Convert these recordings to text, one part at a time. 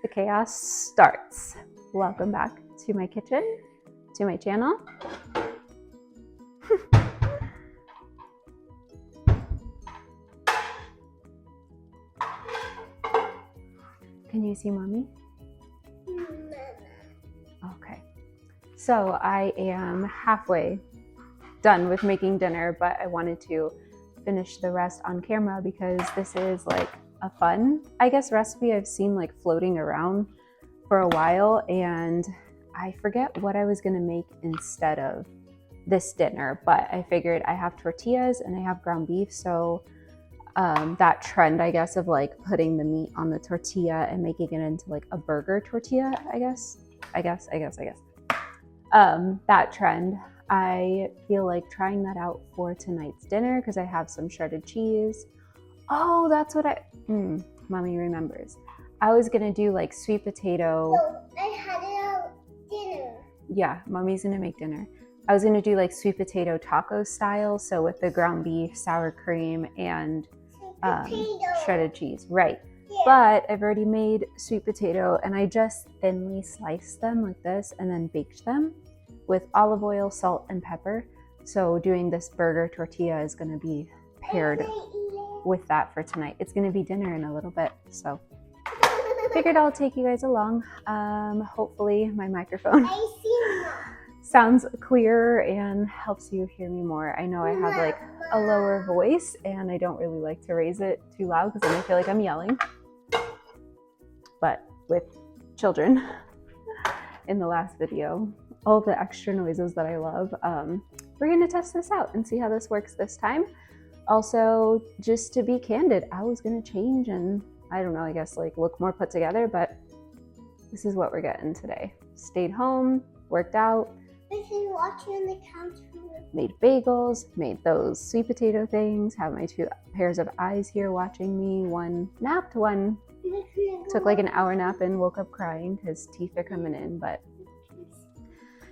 The chaos starts. Welcome back to my kitchen, to my channel. Can you see mommy? Okay. So I am halfway done with making dinner, but I wanted to finish the rest on camera because this is like a fun, I guess, recipe I've seen like floating around for a while, and I forget what I was gonna make instead of this dinner, but I figured I have tortillas and I have ground beef, so that trend, I guess, of like putting the meat on the tortilla and making it into like a burger tortilla, I guess. That trend, I feel like trying that out for tonight's dinner because I have some shredded cheese. Oh, that's what mommy remembers. I was gonna do like sweet potato. No, I had it out dinner. Yeah, mommy's gonna make dinner. I was gonna do like sweet potato taco style, so with the ground beef, sour cream, and shredded cheese, right? Yeah. But I've already made sweet potato, and I just thinly sliced them like this, and then baked them with olive oil, salt, and pepper. So doing this burger tortilla is gonna be paired with that for tonight. It's gonna be dinner in a little bit, so figured I'll take you guys along. Hopefully my microphone sounds clearer and helps you hear me more. I know I have like a lower voice and I don't really like to raise it too loud because then I feel like I'm yelling. But with children in the last video, all the extra noises that I love, we're gonna test this out and see how this works this time. Also, just to be candid, I was gonna change and I don't know, I guess like look more put together, but this is what we're getting today. Stayed home, worked out, watching the counter, made bagels, made those sweet potato things, have my 2 pairs of eyes here watching me. One napped, one took like an hour nap and woke up crying because teeth are coming in. But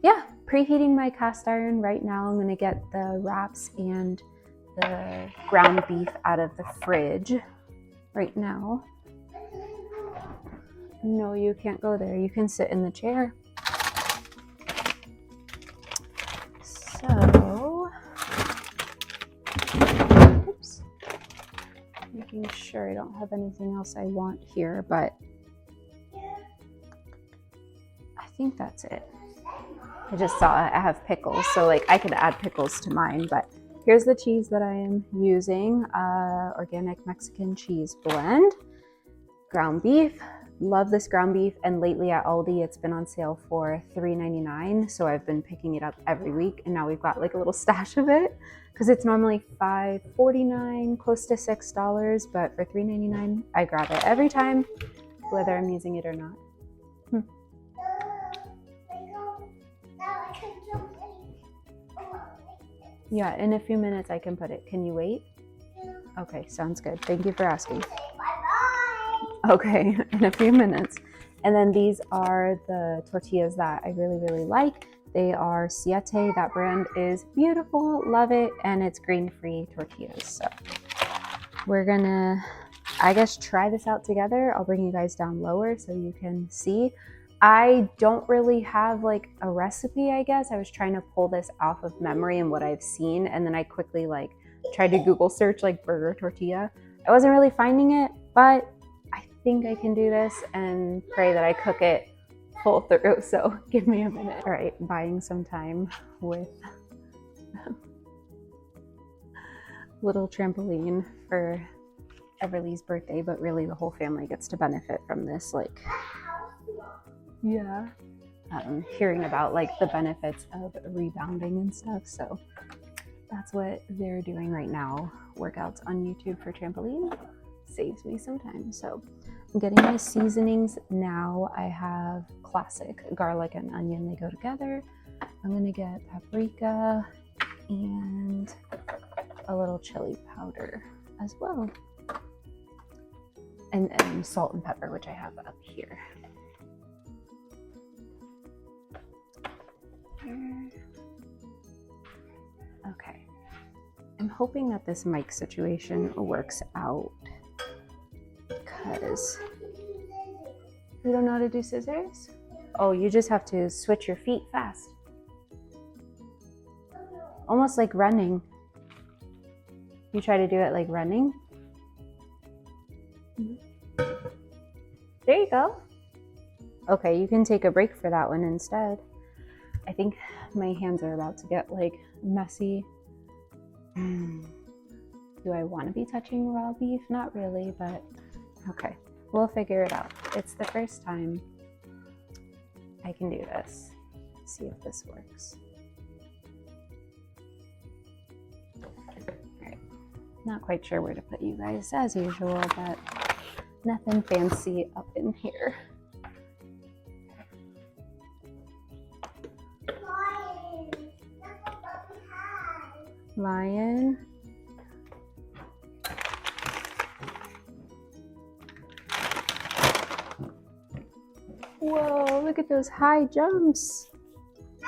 yeah, preheating my cast iron right now. I'm gonna get the wraps and the ground beef out of the fridge right now. No, you can't go there. You can sit in the chair. So, oops, making sure I don't have anything else I want here, but I think that's it. I just saw I have pickles, so like I could add pickles to mine, but here's the cheese that I am using, organic Mexican cheese blend, ground beef. Love this ground beef, and lately at Aldi it's been on sale for $3.99, so I've been picking it up every week, and now we've got like a little stash of it because it's normally $5.49, close to $6, but for $3.99 I grab it every time, whether I'm using it or not. Yeah, in a few minutes I can put it. Can you wait? Yeah. Okay, sounds good. Thank you for asking. Okay, in a few minutes. And then these are the tortillas that I really, really like. They are Siete. That brand is beautiful, love it, and it's grain-free tortillas. So we're gonna, I guess, try this out together. I'll bring you guys down lower so you can see. I don't really have like a recipe, I guess. I was trying to pull this off of memory and what I've seen, and then I quickly like tried to Google search like burger tortilla. I wasn't really finding it, but I think I can do this and pray that I cook it full through. So give me a minute. All right, buying some time with little trampoline for Everly's birthday, but really the whole family gets to benefit from this. Like, yeah, hearing about like the benefits of rebounding and stuff. So that's what they're doing right now. Workouts on YouTube for trampoline saves me some time. So I'm getting my seasonings now. I have classic garlic and onion, they go together. I'm gonna get paprika and a little chili powder as well, and salt and pepper, which I have up here. Okay, I'm hoping that this mic situation works out because You don't know how to do scissors? Oh, you just have to switch your feet fast. Almost like running. You try to do it like running. There you go. Okay, you can take a break for that one instead. I think my hands are about to get like messy. Do I want to be touching raw beef? Not really, but okay. We'll figure it out. It's the first time I can do this. Let's see if this works. Alright. Not quite sure where to put you guys as usual, but nothing fancy up in here. Lion. Whoa, look at those high jumps. Do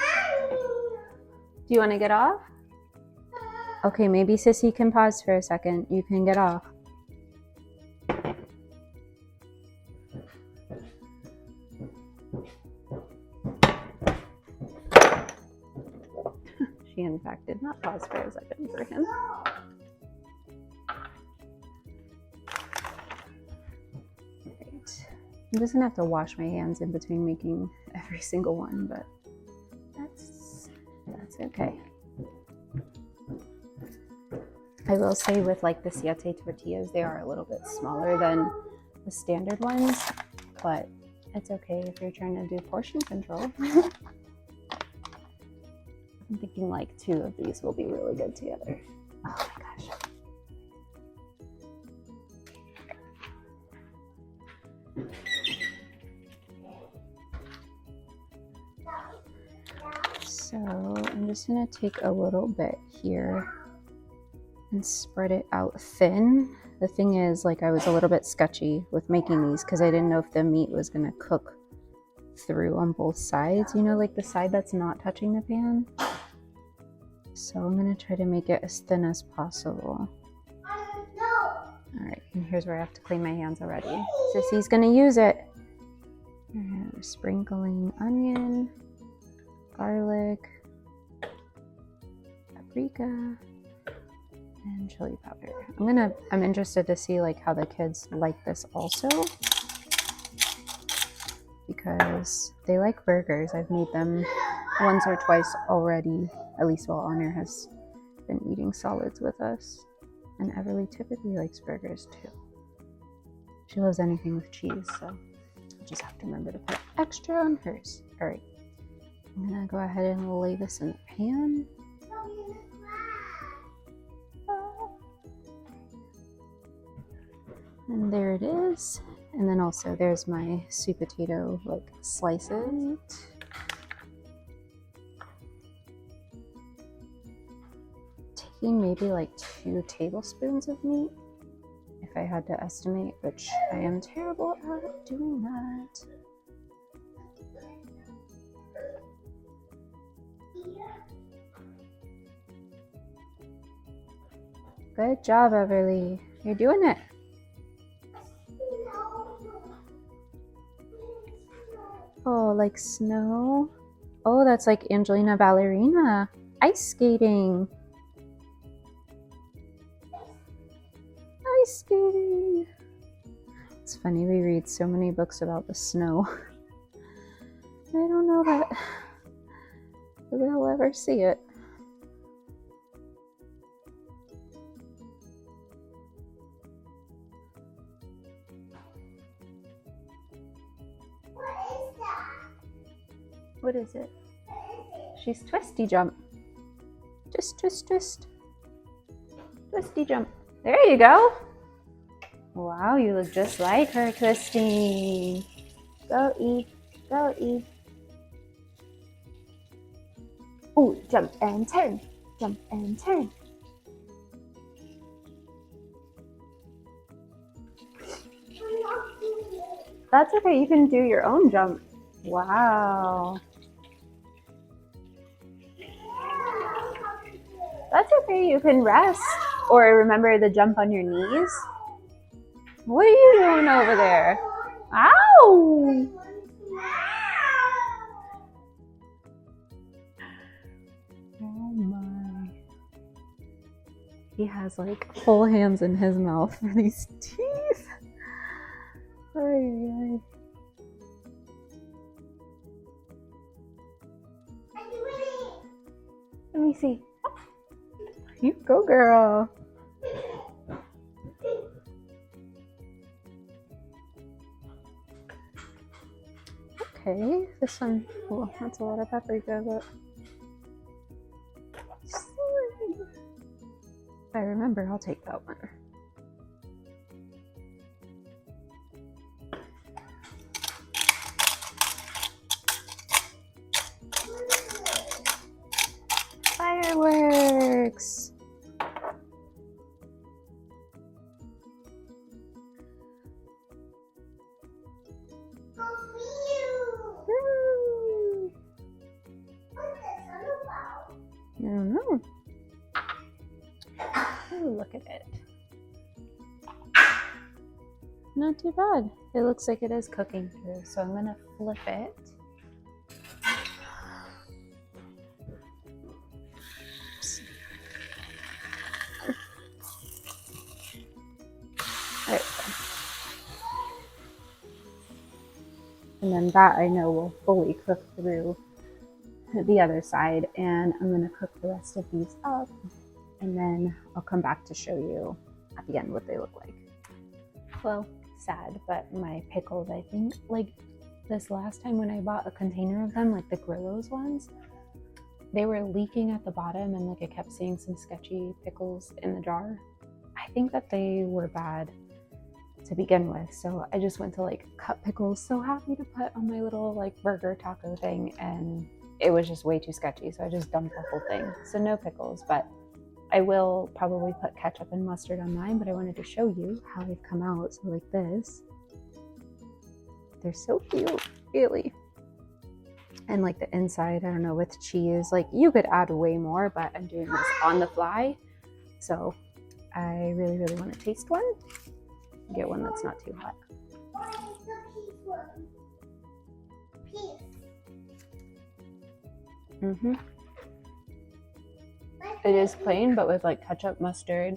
you want to get off? Okay, maybe Sissy can pause for a second. You can get off. She in fact did not pause for a second for him. Right. I'm just gonna have to wash my hands in between making every single one, but that's okay. I will say with like the siete tortillas, they are a little bit smaller than the standard ones, but it's okay if you're trying to do portion control. I'm thinking like 2 of these will be really good together. Oh my gosh. So I'm just gonna take a little bit here and spread it out thin. The thing is, like, I was a little bit sketchy with making these because I didn't know if the meat was gonna cook through on both sides, you know, like the side that's not touching the pan. So I'm gonna try to make it as thin as possible. All right, and here's where I have to clean my hands already. Sissy's gonna use it. And we're sprinkling onion, garlic, paprika, and chili powder. I'm interested to see like how the kids like this also, because they like burgers. I've made them once or twice already, at least while Honor has been eating solids with us. And Everly typically likes burgers too. She loves anything with cheese, so I'll just have to remember to put extra on hers. All right, I'm gonna go ahead and lay this in the pan. And there it is. And then also there's my sweet potato like slices. Taking maybe like 2 tablespoons of meat, if I had to estimate, which I am terrible at doing that. Good job, Everly. You're doing it. Oh, like snow? Oh, that's like Angelina Ballerina. Ice skating. Ice skating. It's funny, we read so many books about the snow. I don't know that we'll ever see it. What is it? She's twisty jump. Twist, twist, twist. Twisty jump. There you go. Wow, you look just like her twisting. Go eat, go eat. Ooh, jump and turn. Jump and turn. That's okay, you can do your own jump. Wow. That's okay, you can rest. Or remember the jump on your knees. What are you doing over there? Ow! Oh my. He has like full hands in his mouth for these teeth. Ay, ay. Let me see. You go, girl. Okay, this one, well, that's a lot of paprika, but if I remember, I'll take that one. Fireworks! I don't know. Oh, look at it. Not too bad. It looks like it is cooking through, so I'm gonna flip it. There we go. And then that I know will fully cook through the other side, and I'm going to cook the rest of these up, and then I'll come back to show you at the end what they look like. Well, sad, but my pickles, I think, like this last time when I bought a container of them, like the Grillo's ones, they were leaking at the bottom, and like I kept seeing some sketchy pickles in the jar. I think that they were bad to begin with, so I just went to like cut pickles, so happy to put on my little like burger taco thing, and it was just way too sketchy, so I just dumped the whole thing. So no pickles, but I will probably put ketchup and mustard on mine, but I wanted to show you how they've come out. So like this, they're so cute, really. And like the inside, I don't know, with cheese, like you could add way more, but I'm doing this on the fly, so I really want to taste one. Get one that's not too hot. It is plain, but with like ketchup, mustard,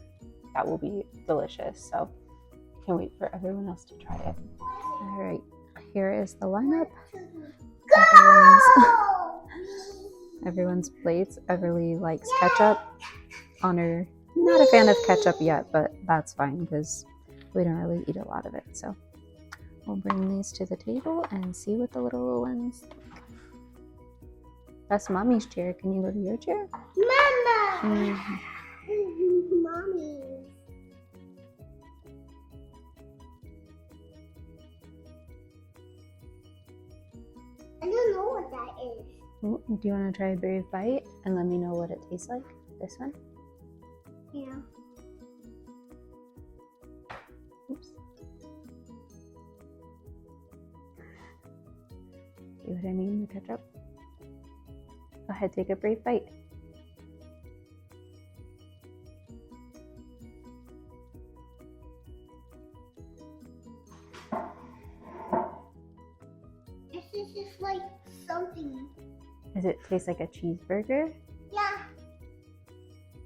that will be delicious. So can't wait for everyone else to try it. All right, here is the lineup. Everyone's plates. Everly likes ketchup. Honor, not a fan of ketchup yet, but that's fine because we don't really eat a lot of it. So we'll bring these to the table and see what the little ones think. That's mommy's chair. Can you go to your chair? Mama! Mommy. I don't know what that is. Ooh, do you want to try a brave bite and let me know what it tastes like? This one? Yeah. Oops. See what I mean, the ketchup? Go ahead, take a brave bite. This is just like something. Does it taste like a cheeseburger? Yeah.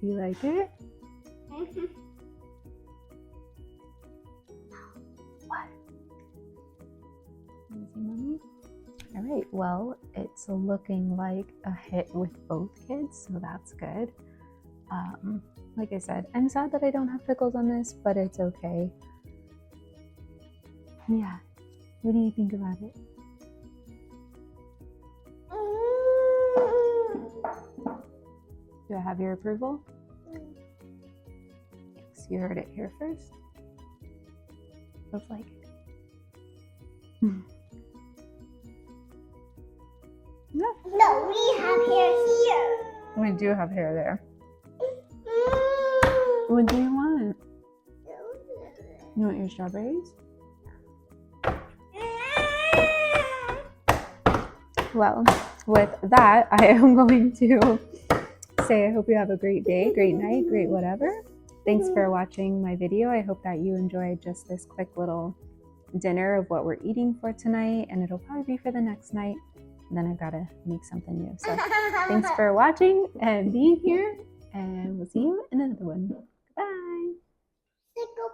You like it? Mm-hmm. What? Easy, mommy. All right, well, it's looking like a hit with both kids, so that's good. Like I said, I'm sad that I don't have pickles on this, but it's okay. Yeah, what do you think about it? Do I have your approval? Thanks, you heard it here first. Looks like it. No, we have hair here. We do have hair there. What do you want? You want your strawberries? Well, with that, I am going to say I hope you have a great day, great night, great whatever. Thanks for watching my video. I hope that you enjoyed just this quick little dinner of what we're eating for tonight, and it'll probably be for the next night. And then I've got to make something new. So thanks for watching and being here, and we'll see you in another one. Bye. Say goodbye.